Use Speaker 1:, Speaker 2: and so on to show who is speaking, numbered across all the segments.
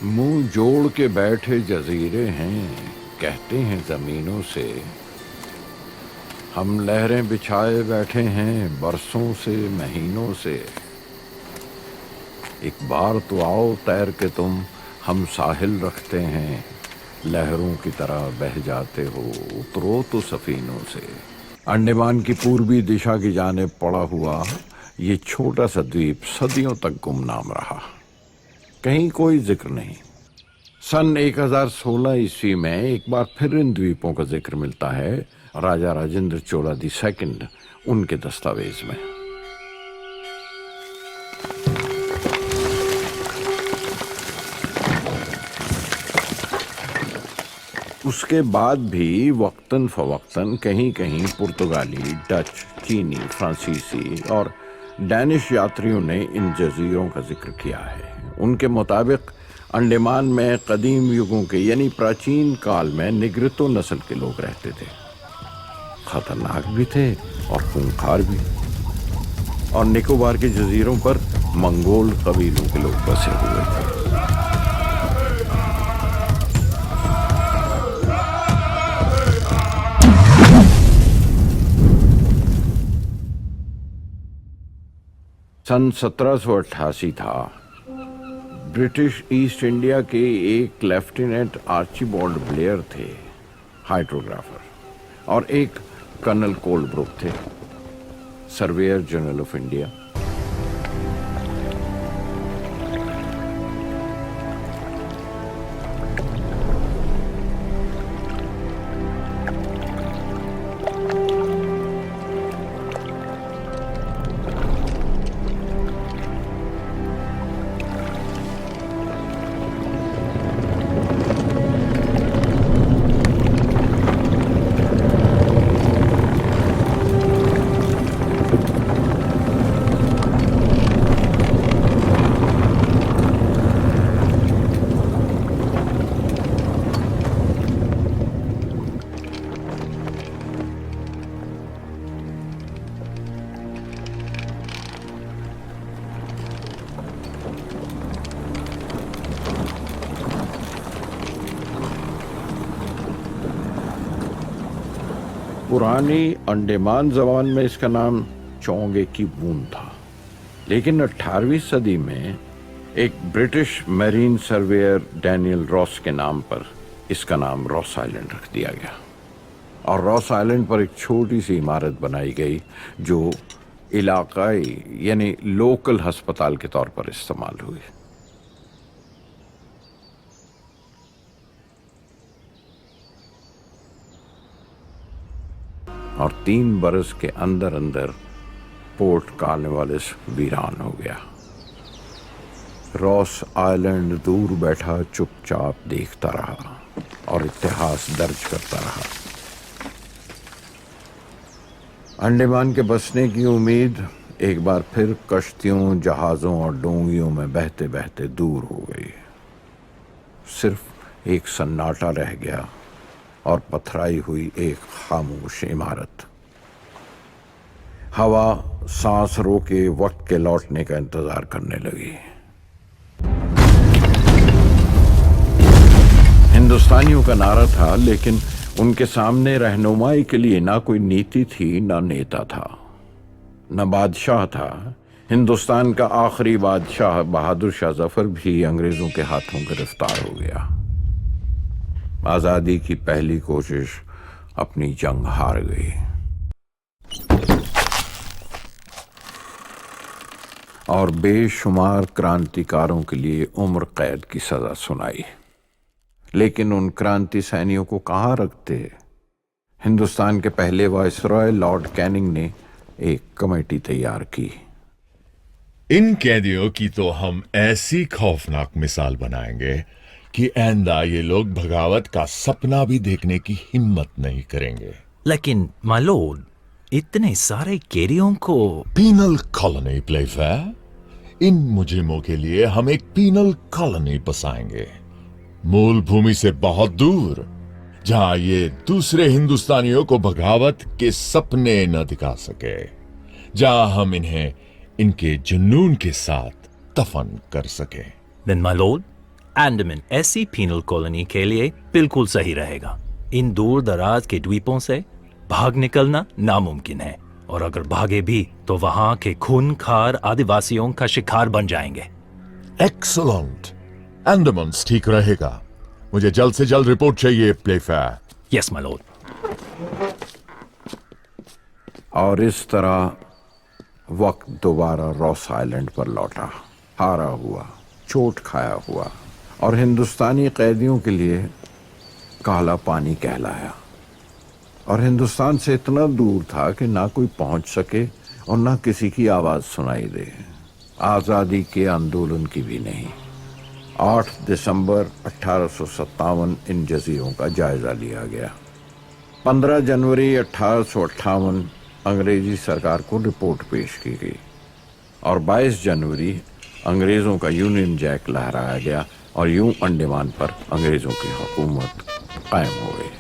Speaker 1: मुंह जोड़ के बैठे जजीरे हैं, कहते हैं जमीनों से। हम लहरें बिछाए बैठे हैं बरसों से महीनों से। एक बार तो आओ तैर के तुम, हम साहिल रखते हैं। लहरों की तरह बह जाते हो, उतरो तो सफीनों से। अंडमान की पूर्वी दिशा की जाने पड़ा हुआ ये छोटा सा द्वीप सदियों तक गुमनाम रहा, कहीं कोई जिक्र नहीं। सन 1016 ईस्वी में एक बार फिर इन द्वीपों का जिक्र मिलता है राजा राजेंद्र चोला दी सेकंड उनके दस्तावेज में। उसके बाद भी वक्तन फवक्तन कहीं कहीं पुर्तगाली, डच, चीनी, फ्रांसीसी और डैनिश यात्रियों ने इन जजीरों का जिक्र किया है। उनके मुताबिक अंडमान में कदीम युगों के यानी प्राचीन काल में निग्रितो नस्ल के लोग रहते थे। खतरनाक भी थे और खूंखार भी। और निकोबार के जजीरों पर मंगोल कबीलों के लोग बसे हुए थे। सन 1788 था। ब्रिटिश ईस्ट इंडिया के एक लेफ्टिनेंट आर्चीबॉल्ड ब्लेयर थे, हाइड्रोग्राफर, और एक कर्नल कोलब्रुक थे, सर्वेयर जनरल ऑफ इंडिया। पुरानी अंडमान जबान में इसका नाम चोंगे की बूंद था, लेकिन 18वीं सदी में एक British marine surveyor Daniel Ross के नाम पर इसका नाम रॉस आइलैंड रख दिया गया। और रॉस आइलैंड पर एक छोटी सी इमारत बनाई गई जो इलाकाई यानी लोकल अस्पताल के तौर पर इस्तेमाल हुई। और 3 बरस के अंदर अंदर पोर्ट कार्नवालिस वीरान हो गया। रॉस आइलैंड दूर बैठा चुपचाप देखता रहा और इतिहास दर्ज करता रहा। अंडमान के बसने की उम्मीद एक बार फिर कश्तियों, जहाजों और डोंगियों में बहते बहते दूर हो गई। सिर्फ एक सन्नाटा रह गया और पथराई हुई एक खामोश इमारत। हवा सांस रोके वक्त के लौटने का इंतजार करने लगी। हिंदुस्तानियों का नारा था, लेकिन उनके सामने रहनुमाई के लिए ना कोई नीति थी, ना नेता था, ना बादशाह था। हिंदुस्तान का आखिरी बादशाह बहादुर शाह जफर भी अंग्रेजों के हाथों गिरफ्तार हो गया। आजादी की पहली कोशिश अपनी जंग हार गई। और बेशुमार क्रांतिकारों के लिए उम्र कैद की सजा सुनाई। लेकिन उन क्रांति सैनियों को कहां रखते? हिंदुस्तान के पहले वायसरॉय लॉर्ड कैनिंग ने एक कमेटी तैयार की।
Speaker 2: इन कैदियों की तो हम ऐसी खौफनाक मिसाल बनाएंगे कि आइंदा ये लोग बगावत का सपना भी देखने की हिम्मत नहीं करेंगे।
Speaker 3: लेकिन माय लॉर्ड, इतने सारे कैदियों को
Speaker 2: पीनल कॉलोनी प्लेफेयर। इन मुजरिमों के लिए हम एक पीनल कॉलोनी बसाएंगे, मूल भूमि से बहुत दूर, जहां ये दूसरे हिंदुस्तानियों को बगावत के सपने न दिखा सके, जहां हम इन्हें इनके जुनून के साथ दफन कर सके।
Speaker 3: देन माय लॉर्ड, अंडमान ऐसी पीनल कॉलोनी के लिए बिल्कुल सही रहेगा। इन दूर दराज के द्वीपों से भाग निकलना नामुमकिन है, और अगर भागे भी तो वहां के खूनखार आदिवासियों का शिकार बन जाएंगे।
Speaker 2: एक्सलेंट। अंडमान ठीक रहेगा। मुझे जल्द से जल्द रिपोर्ट चाहिए, प्लेफेयर।
Speaker 3: Yes my Lord.
Speaker 1: और इस तरह वक्त दोबारा रॉस आइलैंड पर लौटा, हारा हुआ, चोट खाया हुआ, और हिंदुस्तानी कैदियों के लिए काला पानी कहलाया। और हिंदुस्तान से इतना दूर था कि ना कोई पहुंच सके और ना किसी की आवाज सुनाई दे। आजादी के आंदोलन की भी नहीं। 8 दिसंबर 1857 इन जजीरों का जायजा लिया गया। 15 जनवरी 1858 अंग्रेजी सरकार को रिपोर्ट पेश की गई, और 22 जनवरी अंग्रेजों का यूनियन जैक लहराया गया, और यूं अंडमान पर अंग्रेजों की हुकूमत कायम हो गई।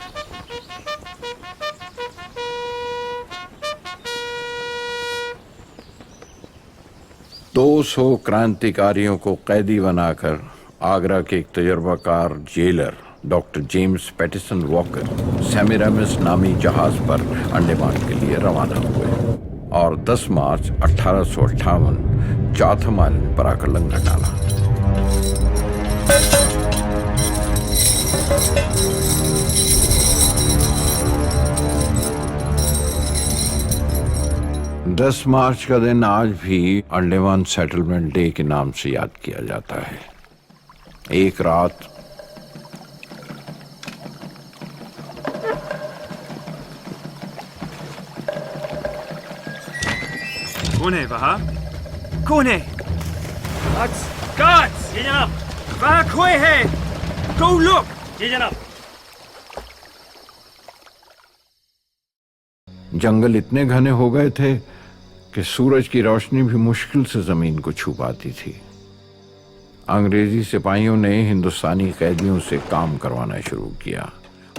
Speaker 1: 200 क्रांतिकारियों को कैदी बनाकर आगरा के एक तजुर्बाकार jailer doctor James Pattison Walker Semiramis नामी जहाज पर अंडमान के लिए रवाना हुए, और 10 मार्च 1858 चाथम आइलैंड पर आकर लंगर डाला। दस मार्च का दिन आज भी अंडमान सेटलमेंट डे के नाम से याद किया जाता है। एक रात
Speaker 4: कौन है वहाँ? कौन है? गार्ड्स! जी जनाब। वहाँ कोई है? Go look! जी जनाब।
Speaker 1: जंगल इतने घने हो गए थे कि सूरज की रोशनी भी मुश्किल से जमीन को छू पाती थी। अंग्रेजी सिपाहियों ने हिंदुस्तानी कैदियों से काम करवाना शुरू किया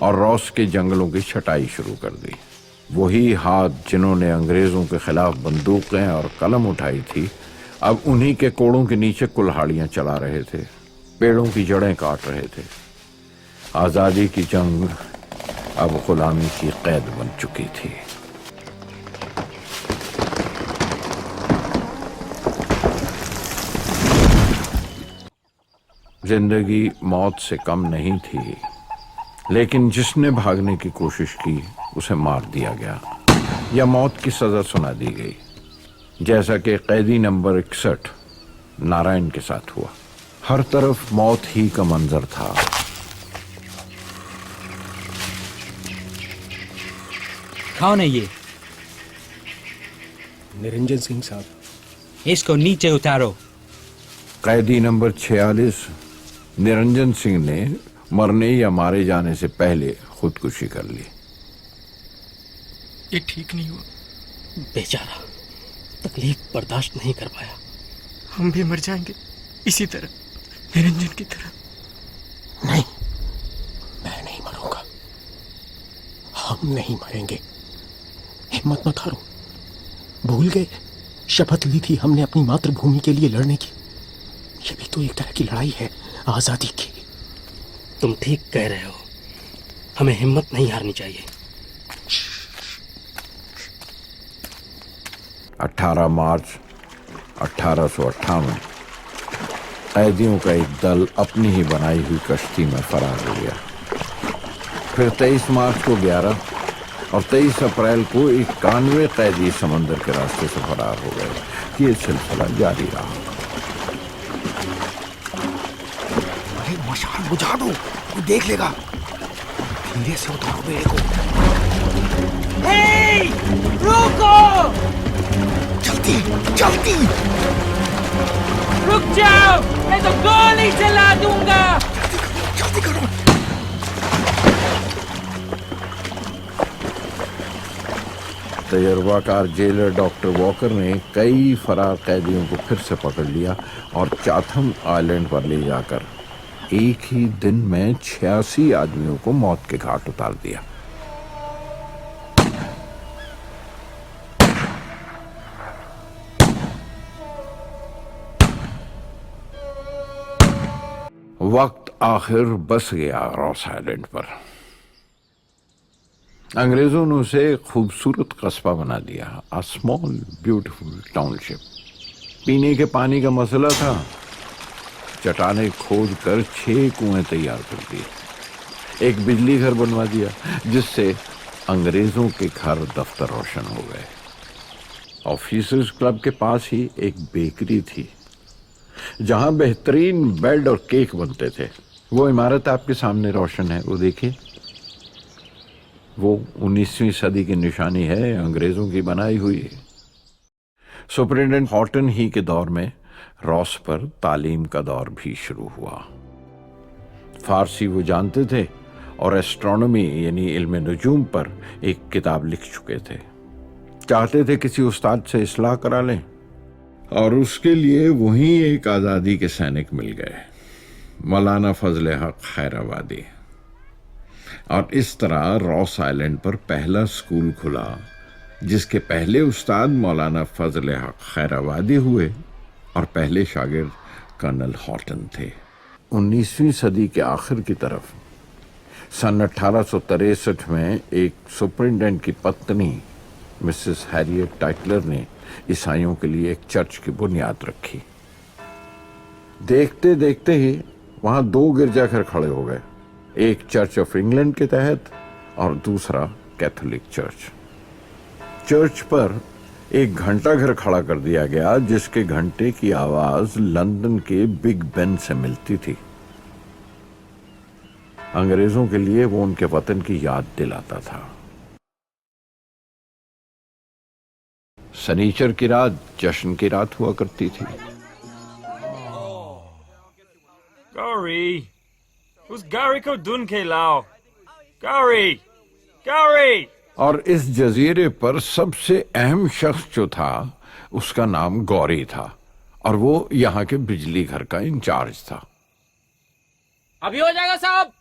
Speaker 1: और रॉस के जंगलों की छटाई शुरू कर दी। वही हाथ जिन्होंने अंग्रेजों के खिलाफ बंदूकें और कलम उठाई थी, अब उन्हीं के कोड़ों के नीचे कुल्हाड़ियां चला रहे थे, पेड़ों की जड़ें काट रहे थे। आजादी की जंग अब गुलामी की कैद बन चुकी थी। जिंदगी मौत से कम नहीं थी, लेकिन जिसने भागने की कोशिश की उसे मार दिया गया या मौत की सजा सुना दी गई, जैसा कि कैदी नंबर 61 नारायण के साथ हुआ। हर तरफ मौत ही का मंजर था।
Speaker 5: कौन है ये?
Speaker 6: निरंजन सिंह साहब।
Speaker 5: इसको नीचे उतारो।
Speaker 1: कैदी नंबर 46 निरंजन सिंह ने मरने या मारे जाने से पहले खुदकुशी कर ली।
Speaker 6: ये ठीक नहीं हुआ।
Speaker 7: बेचारा तकलीफ बर्दाश्त नहीं कर पाया।
Speaker 6: हम भी मर जाएंगे इसी तरह, निरंजन की तरह।
Speaker 7: नहीं, मैं नहीं मरूंगा। हम नहीं मरेंगे। हिम्मत मत हारो। भूल गए शपथ ली थी हमने अपनी मातृभूमि के लिए लड़ने की। ये भी तो एक तरह की लड़ाई है, आजादी की। तुम ठीक कह रहे हो। हमें हिम्मत नहीं हारनी चाहिए।
Speaker 1: 18 मार्च 1858 कैदियों का एक दल अपनी ही बनाई हुई कश्ती में फरार हो गया। फिर 23 मार्च को 11 और 23 अप्रैल को 91 कैदी समंदर के रास्ते से फरार हो गए। ये सिलसिला जारी रहा।
Speaker 8: अरे मशाल बुझा दो, कोई देख लेगा। धीरे से उतारो बेड़े को।
Speaker 4: हे! रुको!
Speaker 8: जल्दी जल्दी
Speaker 4: रुक जाओ, मैं तो गोली चला दूंगा।
Speaker 8: जल्दी करो।
Speaker 1: तजुर्बाकार जेलर डॉक्टर वॉकर ने कई फरार कैदियों को फिर से पकड़ लिया और चाथम आइलैंड पर ले जाकर एक ही दिन में 86 आदमियों को मौत के घाट उतार दिया। वक्त आखिर बस गया रॉस आइलैंड पर। अंग्रेजों ने उसे एक खूबसूरत कस्बा बना दिया, अ स्मॉल ब्यूटीफुल टाउनशिप। पीने के पानी का मसला था, चट्टाने खोद कर 6 कुएं तैयार कर दिए। एक बिजली घर बनवा दिया जिससे अंग्रेजों के घर दफ्तर रोशन हो गए। ऑफिसर्स क्लब के पास ही एक बेकरी थी जहां बेहतरीन बेड और केक बनते थे। वो इमारत आपके सामने रोशन है, वो देखिए। वो 19वीं सदी की निशानी है, अंग्रेजों की बनाई हुई। सुपरिटेंडेंट हॉटन ही के दौर में रॉस पर तालीम का दौर भी शुरू हुआ। फारसी वो जानते थे और एस्ट्रोनॉमी यानी इल्म नजूम पर एक किताब लिख चुके थे। चाहते थे किसी उस्ताद से इस्लाह करा लें, और उसके लिए वहीं एक आज़ादी के सैनिक मिल गए, मौलाना फजल हक खैराबादी। और इस तरह रॉस आइलैंड पर पहला स्कूल खुला जिसके पहले उस्ताद मौलाना फजल हक खैराबादी हुए और पहले शागिर्द कर्नल हॉटन थे। 19वीं सदी के आखिर की तरफ सन 1863 में एक सुपरिटेंडेंट की पत्नी मिसेस हैरियट टाइटलर ने ईसाइयों के लिए एक चर्च की बुनियाद रखी। देखते देखते ही वहां 2 गिरजाघर खड़े हो गए, एक चर्च ऑफ इंग्लैंड के तहत और दूसरा कैथोलिक चर्च। चर्च पर एक घंटा घर खड़ा कर दिया गया जिसके घंटे की आवाज लंदन के बिग बेन से मिलती थी। अंग्रेजों के लिए वो उनके वतन की याद दिलाता था। शनिचर की रात जश्न की रात हुआ करती थी।
Speaker 4: Gary! उस गारी को ढूंढ के लाओ। गारी! गारी!
Speaker 1: और इस जजीरे पर सबसे अहम शख्स जो था उसका नाम गौरी था और वो यहाँ के बिजली घर का इंचार्ज था।
Speaker 5: अभी हो जाएगा साहब।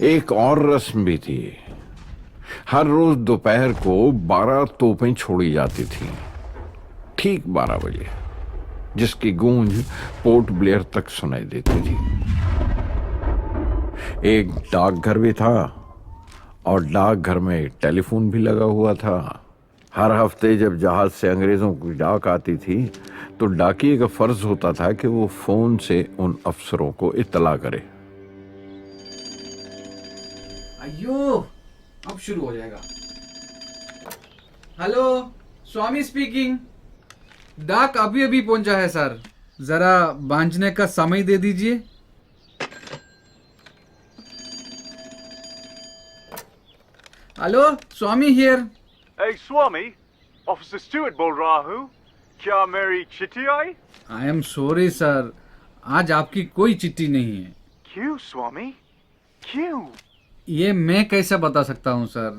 Speaker 1: एक और रस्म भी थी। हर रोज दोपहर को 12 तोपें छोड़ी जाती थी, ठीक 12 बजे, जिसकी गूंज पोर्ट ब्लेयर तक सुनाई देती थी। एक डाकघर भी था और डाकघर में टेलीफोन भी लगा हुआ था। हर हफ्ते जब जहाज से अंग्रेजों की डाक आती थी तो डाकिये का फर्ज होता था कि वो फोन से उन अफसरों को इत्तला करे।
Speaker 9: अयो, अब शुरू हो जाएगा। हेलो, स्वामी स्पीकिंग। डाक अभी अभी पहुंचा है सर, जरा बांझने का समय दे दीजिए। Hello, Swami here.
Speaker 10: Hey Swami, officer Stuart बोल रहा हूँ। क्या मेरी चिट्ठी आई?
Speaker 9: आई एम सॉरी सर, आज आपकी कोई चिट्ठी नहीं है।
Speaker 10: क्यों स्वामी, क्यों?
Speaker 9: ये मैं कैसे बता सकता हूँ सर।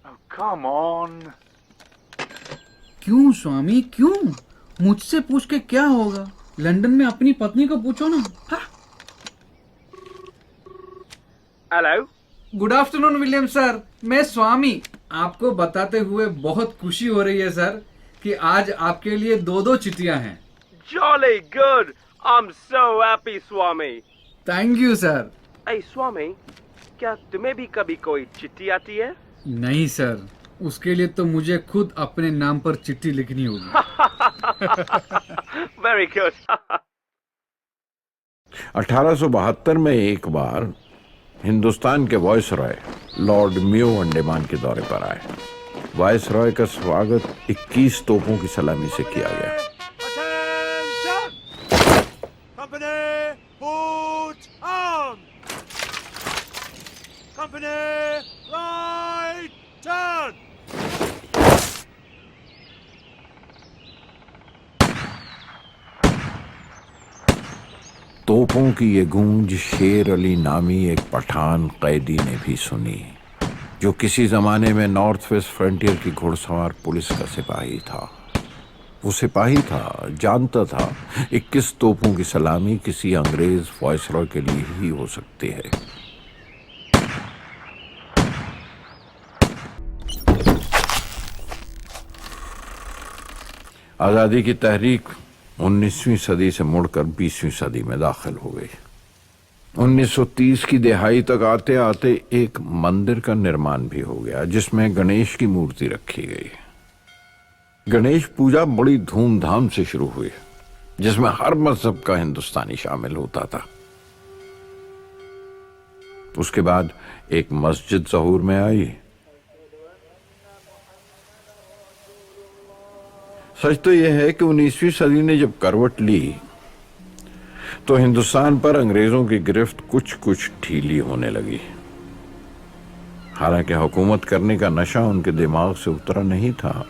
Speaker 10: Oh, come on.
Speaker 9: क्यों स्वामी, क्यों? मुझसे पूछ के क्या होगा? लंदन में अपनी पत्नी को पूछो ना।
Speaker 10: Hello.
Speaker 9: Good afternoon William sir, मैं स्वामी। आपको बताते हुए बहुत खुशी हो रही है सर कि आज आपके लिए 2 चिट्ठियां हैं।
Speaker 10: Jolly good. I'm so happy Swami.
Speaker 9: Thank you sir.
Speaker 10: Hey स्वामी, क्या तुम्हें भी कभी कोई चिट्ठी आती है?
Speaker 9: नहीं सर, उसके लिए तो मुझे खुद अपने नाम पर चिट्ठी लिखनी होगी।
Speaker 10: Very good.
Speaker 1: 1872 में एक बार हिंदुस्तान के वायसरॉय लॉर्ड म्यो अंडमान के दौरे पर आए। वायसरॉय का स्वागत 21 तोपों की सलामी से किया गया।
Speaker 4: Company, put on! Company, right turn!
Speaker 1: तोपों की ये गूंज शेर अली नामी एक पठान कैदी ने भी सुनी, जो किसी जमाने में नॉर्थ वेस्ट फ्रंटियर की घुड़सवार पुलिस का सिपाही था। वो सिपाही था, जानता था 21 तोपों की सलामी किसी अंग्रेज वायसरॉय के लिए ही हो सकती है। आजादी की तहरीक 19वीं सदी से मुड़कर 20वीं सदी में दाखिल हो गई। 1930 की दिहाई तक आते आते एक मंदिर का निर्माण भी हो गया जिसमें गणेश की मूर्ति रखी गई। गणेश पूजा बड़ी धूमधाम से शुरू हुई जिसमें हर मजहब का हिंदुस्तानी शामिल होता था। उसके बाद एक मस्जिद ज़हूर में आई। सच तो यह है कि 19वीं सदी ने जब करवट ली तो हिंदुस्तान पर अंग्रेजों की गिरफ्त कुछ कुछ ढीली होने लगी। हालांकि हुकूमत करने का नशा उनके दिमाग से उतरा नहीं था,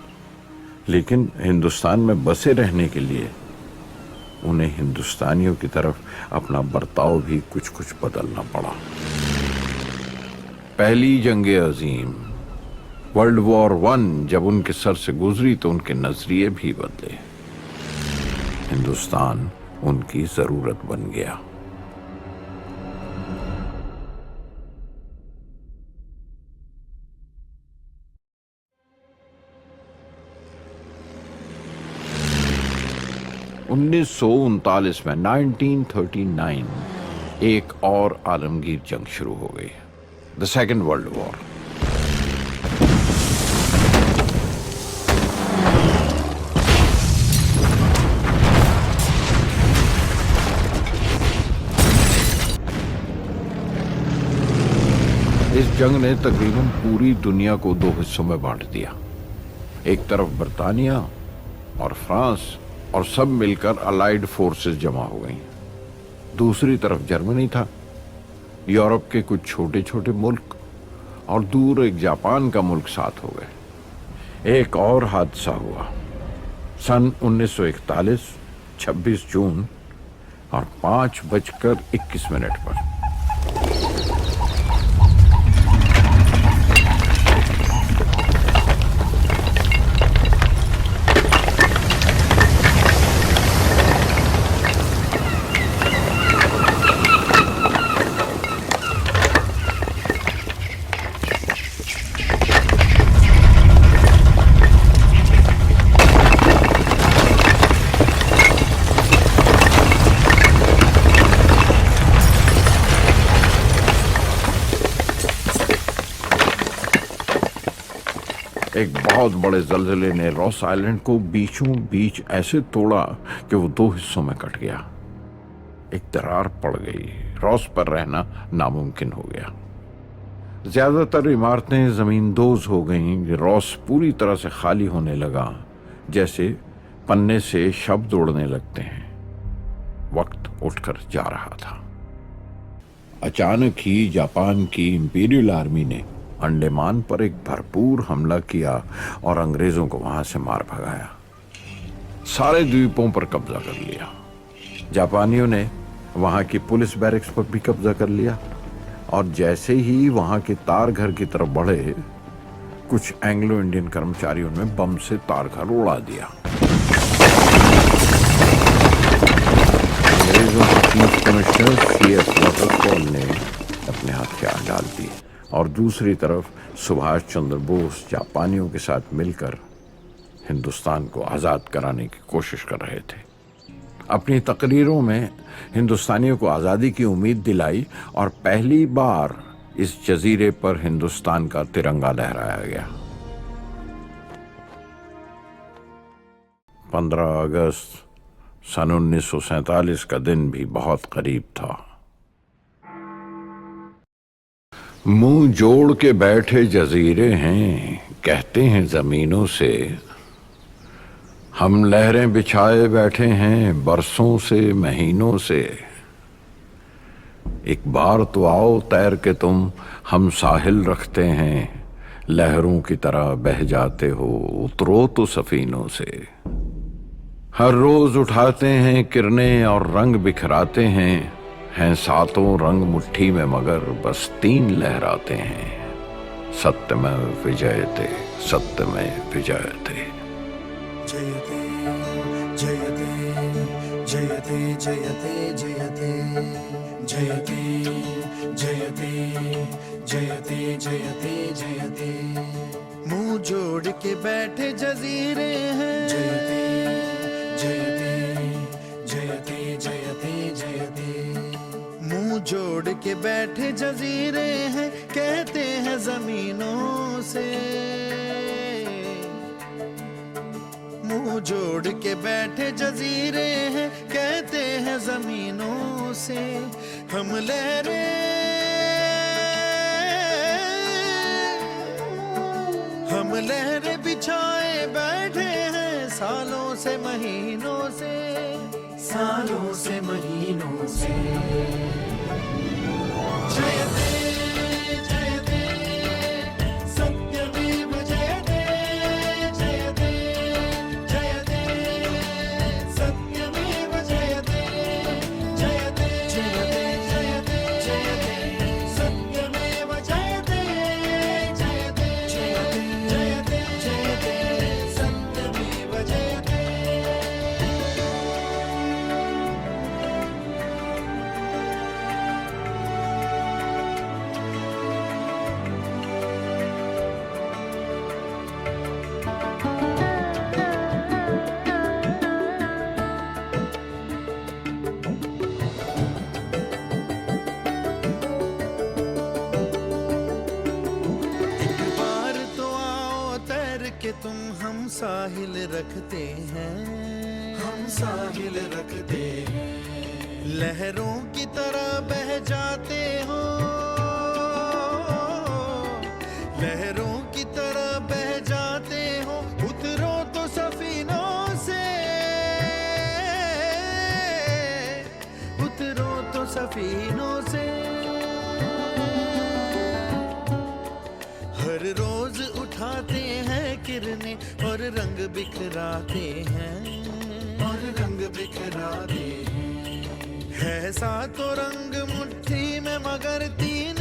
Speaker 1: लेकिन हिंदुस्तान में बसे रहने के लिए उन्हें हिंदुस्तानियों की तरफ अपना बर्ताव भी कुछ कुछ बदलना पड़ा। पहली जंगे अजीम वर्ल्ड वॉर 1 जब उनके सर से गुजरी तो उनके नजरिए भी बदले। हिंदुस्तान उनकी जरूरत बन गया। (1939) में 1939 एक और आलमगीर जंग शुरू हो गई, द सेकेंड वर्ल्ड वॉर। इस जंग ने तकरीबन पूरी दुनिया को दो हिस्सों में बांट दिया। एक तरफ बर्तानिया और फ्रांस और सब मिलकर अलाइड फोर्सेस जमा हो गईं। दूसरी तरफ जर्मनी था, यूरोप के कुछ छोटे छोटे मुल्क और दूर एक जापान का मुल्क साथ हो गए। एक और हादसा हुआ सन 1941 26 जून और 5:21 पर। एक बहुत बड़े जल्जले ने रॉस आइलैंड को बीचों बीच ऐसे तोड़ा कि वो दो हिस्सों में कट गया। एक दरार पड़ गई, रॉस पर रहना नामुमकिन हो गया। ज्यादातर इमारतें जमींदोज हो गईं। रॉस पूरी तरह से खाली होने लगा, जैसे पन्ने से शब्द उड़ने लगते हैं। वक्त उठकर जा रहा था। अचानक ही जापान की इंपीरियल आर्मी ने अंडमान पर एक भरपूर हमला किया और अंग्रेजों को वहां से मार भगाया। सारे द्वीपों पर कब्जा कर लिया। जापानियों ने वहां की पुलिस बैरक्स पर भी कब्जा कर लिया और जैसे ही वहां के तार घर की तरफ बढ़े, कुछ एंग्लो इंडियन कर्मचारियों ने बम से तार घर उड़ा दिया। अंग्रेजों के चीफ कमिश्नर C.F. वाटरफॉल ने अपने हथियार डाल दिए और दूसरी तरफ सुभाष चंद्र बोस जापानियों के साथ मिलकर हिंदुस्तान को आज़ाद कराने की कोशिश कर रहे थे। अपनी तकरीरों में हिंदुस्तानियों को आज़ादी की उम्मीद दिलाई और पहली बार इस जजीरे पर हिंदुस्तान का तिरंगा लहराया गया। 15 अगस्त सन 1947 का दिन भी बहुत करीब था। मुंह जोड़ के बैठे जजीरे हैं, कहते हैं जमीनों से, हम लहरें बिछाए बैठे हैं बरसों से महीनों से। एक बार तो आओ तैर के तुम, हम साहिल रखते हैं, लहरों की तरह बह जाते हो, उतरो तो सफीनों से। हर रोज उठाते हैं किरणें और रंग बिखराते हैं सातों रंग मुट्ठी में मगर बस 3 लहराते हैं, सत्यमेव विजयते, सत्यमेव विजयते।
Speaker 11: जयते जयते जयते जयते जयते जयते जयते जयते जयते जयते। मुंह जोड़ के बैठे जजीरे हैं, जयते मुंह जोड़ के बैठे जजीरे हैं, कहते हैं जमीनों से। मुंह जोड़ के बैठे जजीरे हैं, कहते हैं जमीनों से। हम लहरें बिछाए बैठे हैं सालों से महीनों से, सालों से महीनों से। जयते जयते सत्यमेव जयते, जयते जयते सत्यमेव जयते, जयते जयते जयते जयते सत्यमेव जयते, जयते जयते जयते सत्यमेव जयते। एक बार तो आओ तैर के तुम हम साहिल रखते हैं, हम साहिल रखते हैं। लहरों की तरह बह जाते हो, लहरों की तरह बह जाते हो। उतरो तो सफीनों से, उतरो तो सफीनों से। हर रोज उठाते हैं किरणें और रंग बिखराते हैं, और रंग बिखराते हैं। है सातों रंग मुट्ठी में मगर तीन